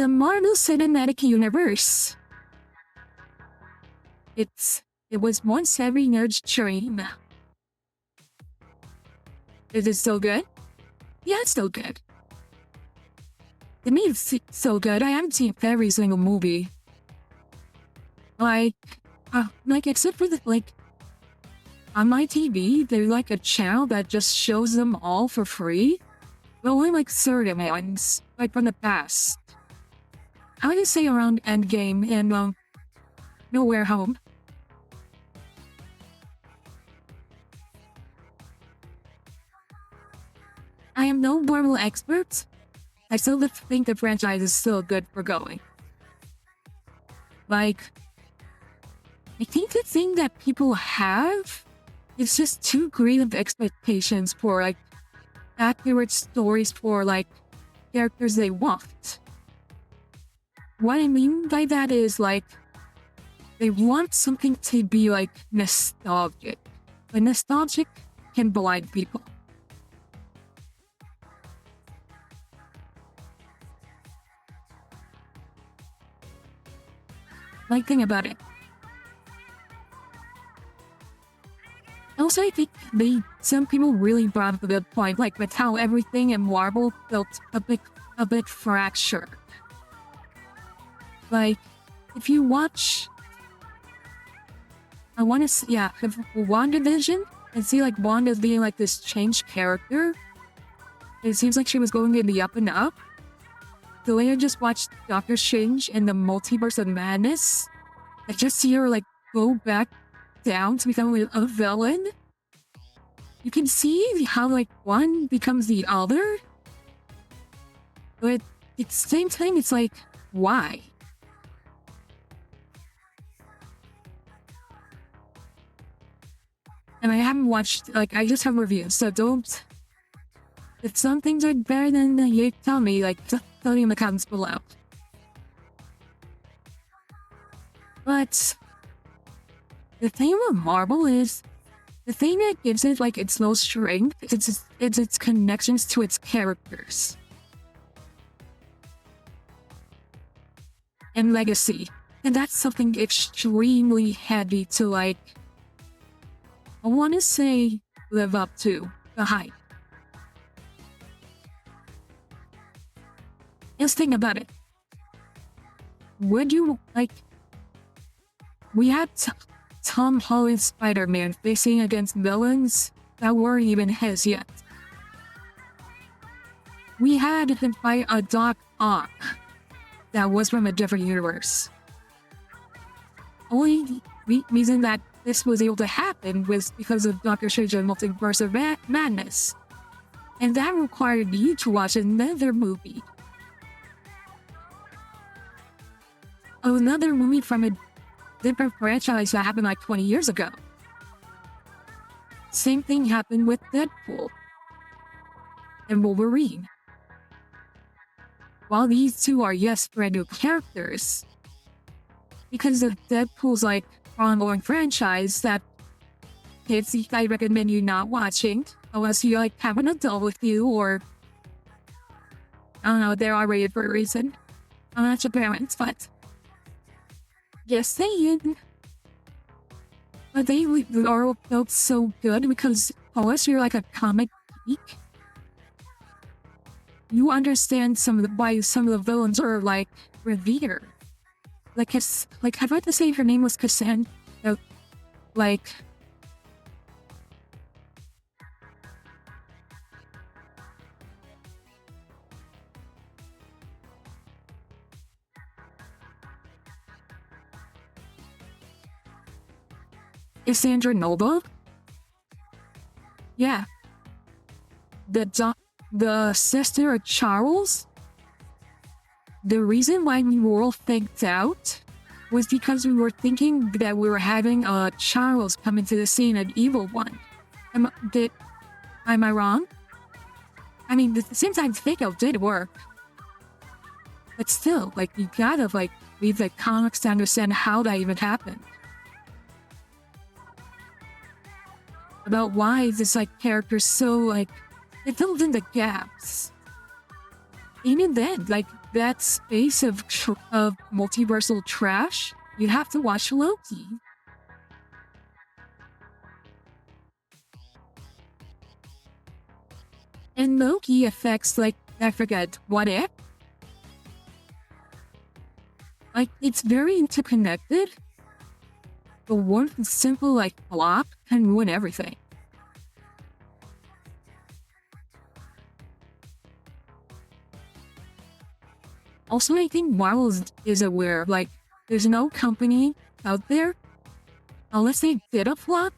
The Marvel Cinematic Universe. It was once every nerd's dream. Is it still good? Yeah, it's still good. To me, it's so good. I haven't seen every single movie. Like except for on my TV, there's like a channel that just shows them all for free. But only like certain ones, like from the past. I would just say around Endgame and No Way Home. I am no Marvel expert. I still think the franchise is still good for going. Like, I think the thing that people have is just too great of expectations for like accurate stories for like characters they want. What I mean by that is like they want something to be like nostalgic. But nostalgic can blind people. Like, think about it. Also, I think some people really brought up a good point, like with how everything in Marvel felt a bit fractured. Like, if you watch, if WandaVision and see like Wanda being like this changed character, it seems like she was going in the up and up. The way I just watched Doctor Strange in the Multiverse of Madness, I just see her like go back down to become a villain. You can see how like one becomes the other, but at the same time it's like, why? And I haven't watched, like, I just have reviews, so don't, if some things are better than you tell me, like, tell me in the comments below. But the thing with Marvel is, the thing that gives it like its most strength is its connections to its characters. And legacy. And that's something extremely heavy to like, I want to say, live up to the hype. Just think about it. Would you, like, we had Tom Holland's Spider-Man facing against villains that weren't even his yet. We had him fight a Doc Ock that was from a different universe. Only reason that this was able to happen was because of Doctor Strange and Multiverse of Madness. And that required you to watch another movie. Another movie from a different franchise that happened like 20 years ago. Same thing happened with Deadpool and Wolverine. While these two are, yes, brand new characters, because of Deadpool's like ongoing franchise that kids, I recommend you not watching unless you like have an adult with you, or I don't know, they're R-rated for a reason. I'm not your parents, but just saying. But they all felt so good because unless you're like a comic geek, you understand why some of the villains are like revered. Like I'd like to say her name was Cassandra. Like, Cassandra Nova? Yeah. The sister of Charles? The reason why we were all faked out was because we were thinking that we were having Charles come into the scene, an evil one. Am I wrong? I mean, the same time fake out did work. But still, like, you gotta like read the comics to understand how that even happened. About why this like character so like it filled in the gaps. Even then, like that space of multiversal trash, you have to watch Loki. And Loki affects, like, I forget, what if? Like, it's very interconnected. But one simple, like, flop can ruin everything. Also, I think Marvel is aware, like, there's no company out there, unless they did a flop,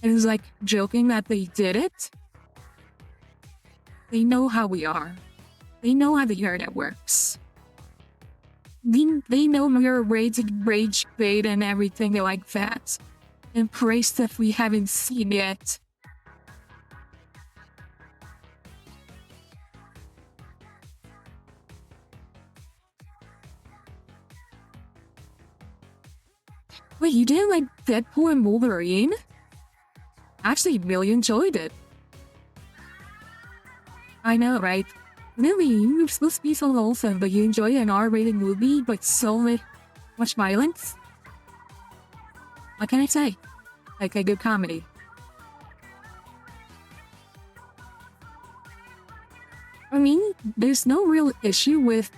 and is, like, joking that they did it. They know how we are. They know how the internet works. They know we're rage bait and everything like that. And praise stuff we haven't seen yet. Wait, you didn't like Deadpool and Wolverine? Actually, really enjoyed it. I know, right? Really, you're supposed to be so wholesome, but you enjoy an R-rated movie, but so much violence? What can I say? Like a good comedy. I mean, there's no real issue with,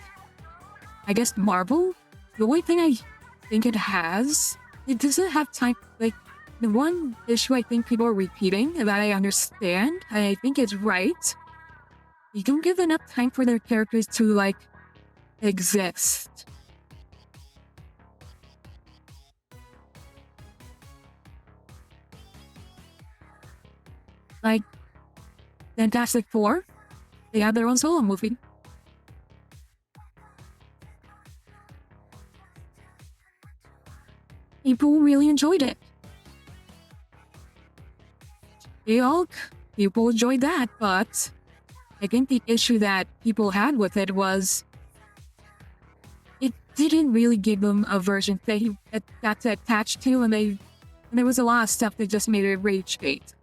I guess, Marvel. The only thing I think it has, it doesn't have time, like, the one issue I think people are repeating that I understand, and I think it's right. You don't give enough time for their characters to, like, exist. Like, Fantastic Four, they have their own solo movie. People really enjoyed it. People enjoyed that, but I think the issue that people had with it was it didn't really give them a version that's attached to, and there was a lot of stuff that just made it rage bait.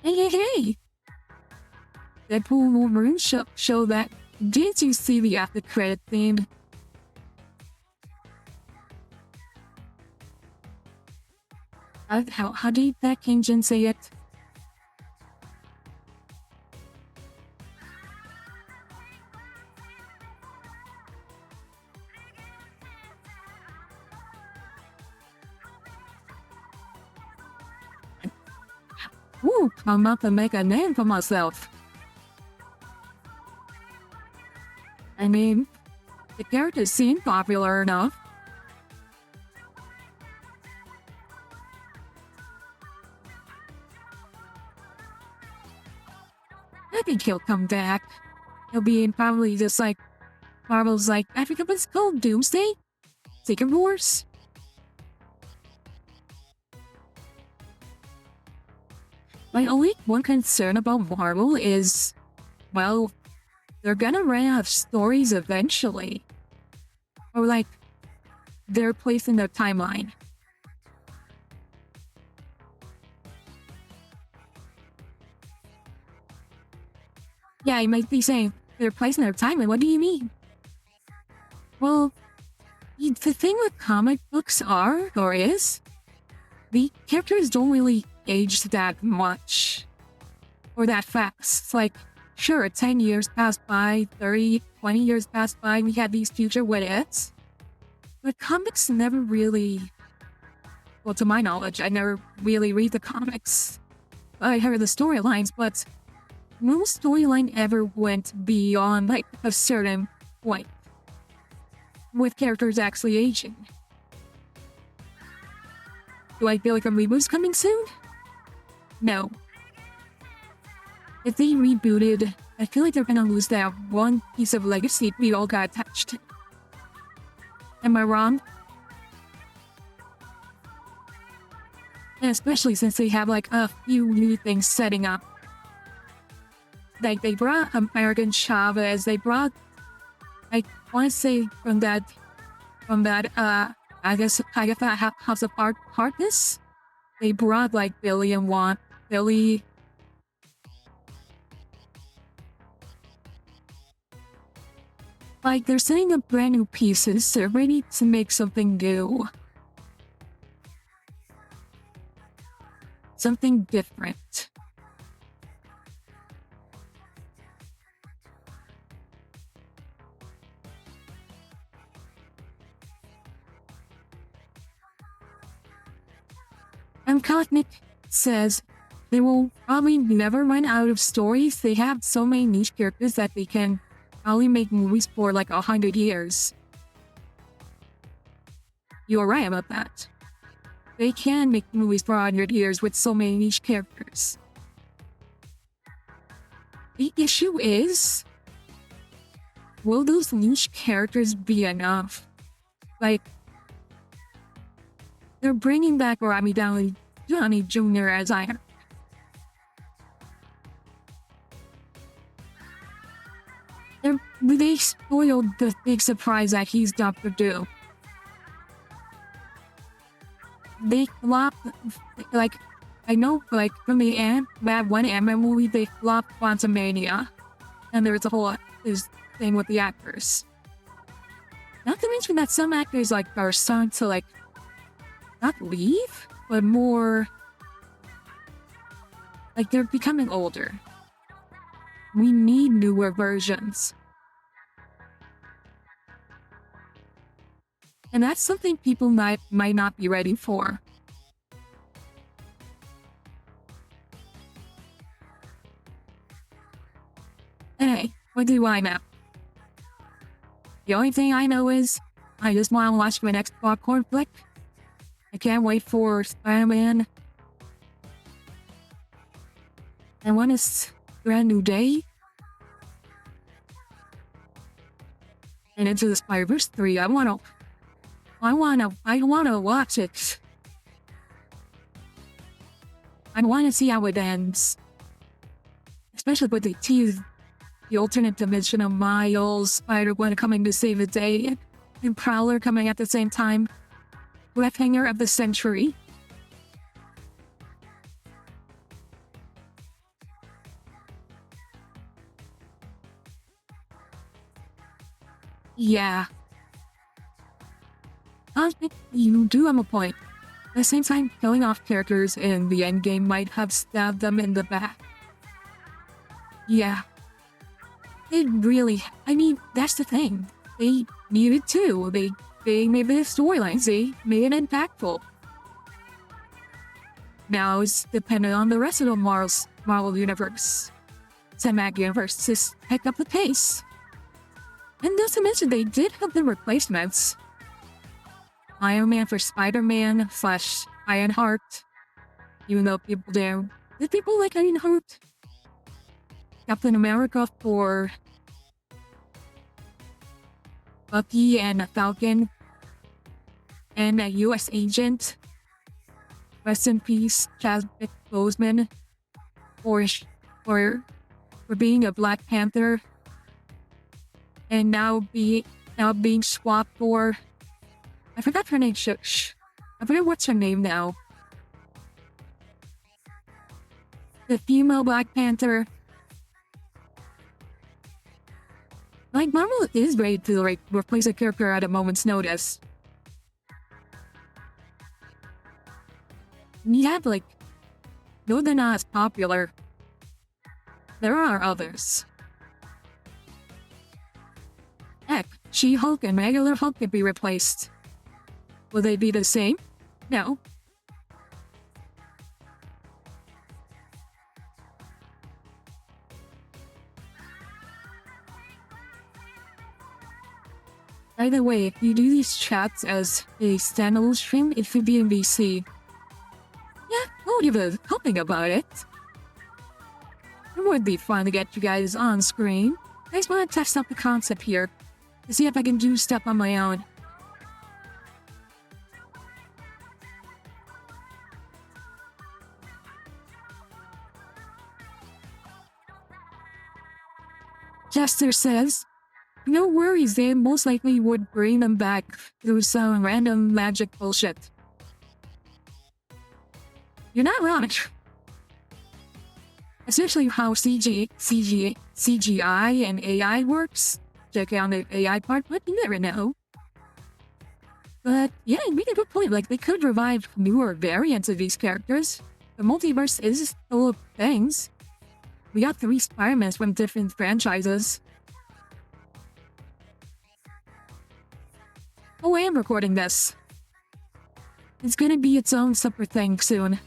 Hey! Deadpool Wolverine show that. Did you see the after credit theme? How did that King Jin say it? Ooh, I'm about to make a name for myself. I mean, the characters seem popular enough. I think he'll come back. He'll be in probably just like Marvel's, like, I forget what it's called, Doomsday? Secret Wars? My only one concern about Marvel is, well, they're gonna run out of stories eventually. Or, like, their place in their timeline. Yeah, you might be saying, their place in their timeline, what do you mean? Well, the thing with comic books is, the characters don't really age that much. Or that fast. It's like, sure, 10 years passed by, 30, 20 years passed by, we had these future what-ifs. But comics never really... Well, to my knowledge, I never really read the comics. I heard the storylines, but no storyline ever went beyond, like, a certain point. With characters actually aging. Do I feel like a reboot's coming soon? No. If they rebooted, I feel like they're gonna lose that one piece of legacy we all got attached to. Am I wrong? And especially since they have, like, a few new things setting up. Like, they brought American Chavez, they brought, I want to say from that, I guess House of Hardness, they brought, like, Billy Like they're setting up brand new pieces, they're ready to make something new. Something different. Cosmic says they will probably never run out of stories. They have so many niche characters that they can probably make movies for like 100 years. You're right about that. They can make movies for 100 years with so many niche characters. The issue is, will those niche characters be enough? Like, they're bringing back Downey Jr. as Iron. They spoiled the big surprise that he's Dr. Doom. They flopped, like, I know, like, from the that one Ant-Man movie, they flopped Quantumania. And there's a whole thing with the actors. Not to mention that some actors, like, are starting to, like, not leave, but more, like, they're becoming older. We need newer versions. And that's something people might not be ready for. Anyway, what do I know? The only thing I know is I just want to watch my next popcorn flick. I can't wait for Spider-Man. And when it's brand new day. And Into the Spider-Verse 3, I wanna watch it. I wanna see how it ends. Especially with the alternate dimension of Miles, Spider-Gwen coming to save the day, and Prowler coming at the same time. Cliffhanger of the century. Yeah. You do have a point. At the same time, killing off characters in the endgame might have stabbed them in the back. Yeah. It really, I mean, that's the thing. They needed to. They made the storylines. They made it impactful. Now it's dependent on the rest of the Marvel Universe, Cinematic Universe, to pick up the pace. And not to mention, they did have the replacements. Iron Man for Spider-Man / Ironheart. Even though people there, did people like Ironheart? Captain America for Bucky and Falcon. And a US agent. Rest in peace, Chadwick Boseman. For being a Black Panther. And now being swapped for, I forgot her name. I forget what's her name now. The female Black Panther. Like, Marvel is ready to like replace a character at a moment's notice. Yeah, like, though they're not as popular, there are others. Heck, She-Hulk and regular Hulk could be replaced. Will they be the same? No. By the way, if you do these chats as a standalone stream, it should be in VC. Yeah, I'll give a helping about it. It would be fun to get you guys on screen. I just want to test out the concept here, to see if I can do stuff on my own. Jester says, no worries, they most likely would bring them back through some random magic bullshit. You're not wrong. Especially how CGI and AI works. JK on the AI part, but you never know. But yeah, you make a good point. Like, they could revive newer variants of these characters. The multiverse is full of things. We got 3 Spider-Mans from different franchises. Oh, I am recording this. It's gonna be its own separate thing soon.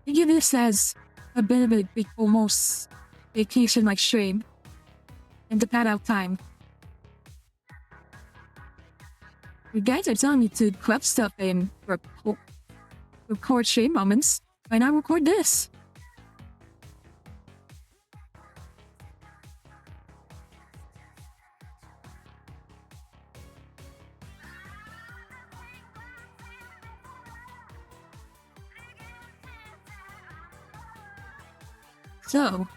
Think of this as a bit of a big, almost vacation-like stream. And to pad out time. You guys are telling me to clip stuff in record stream moments. Why not record this? So,